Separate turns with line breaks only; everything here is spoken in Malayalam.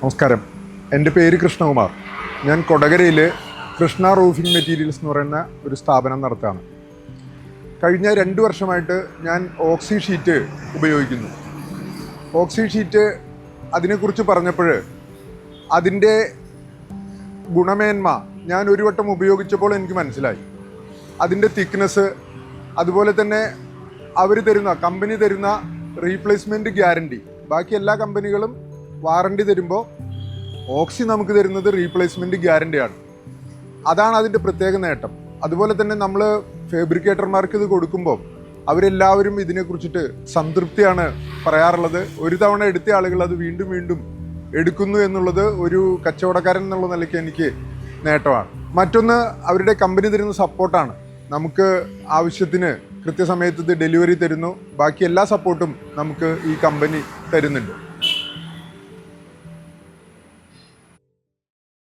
നമസ്കാരം. എൻ്റെ പേര് കൃഷ്ണകുമാർ. ഞാൻ കൊടകരയിൽ കൃഷ്ണ റൂഫിംഗ് മെറ്റീരിയൽസ് എന്ന് പറയുന്ന ഒരു സ്ഥാപനം നടത്തുകയാണ്. കഴിഞ്ഞ 2 വർഷമായിട്ട് ഞാൻ ഓക്സി ഷീറ്റ് ഉപയോഗിക്കുന്നു. ഓക്സി ഷീറ്റ് അതിനെക്കുറിച്ച് പറഞ്ഞപ്പോൾ അതിൻ്റെ ഗുണമേന്മ ഞാൻ ഒരു വട്ടം ഉപയോഗിച്ചപ്പോൾ എനിക്ക് മനസ്സിലായി. അതിൻ്റെ തിക്നെസ്, അതുപോലെ തന്നെ കമ്പനി തരുന്ന റീപ്ലേസ്മെൻറ്റ് ഗ്യാരണ്ടി. ബാക്കി എല്ലാ കമ്പനികളും വാറണ്ടി തരുമ്പോൾ ഓക്സി നമുക്ക് തരുന്നത് റീപ്ലേസ്മെൻറ്റ് ഗ്യാരണ്ടിയാണ്. അതാണ് അതിൻ്റെ പ്രത്യേക നേട്ടം. അതുപോലെ തന്നെ നമ്മൾ ഫാബ്രിക്കേറ്റർമാർക്ക് ഇത് കൊടുക്കുമ്പോൾ അവരെല്ലാവരും ഇതിനെക്കുറിച്ചിട്ട് സംതൃപ്തിയാണ് പറയാറുള്ളത്. ഒരു തവണ എടുത്ത ആളുകൾ അത് വീണ്ടും വീണ്ടും എടുക്കുന്നു എന്നുള്ളത് ഒരു കച്ചവടക്കാരൻ എന്നുള്ള നിലയ്ക്ക് എനിക്ക് നേട്ടമാണ്. മറ്റൊന്ന്, അവരുടെ കമ്പനി തരുന്ന സപ്പോർട്ടാണ്. നമുക്ക് ആവശ്യത്തിന് കൃത്യസമയത്ത് ഇത് ഡെലിവറി തരുന്നു. ബാക്കി എല്ലാ സപ്പോർട്ടും നമുക്ക് ഈ കമ്പനി തരുന്നുണ്ട്.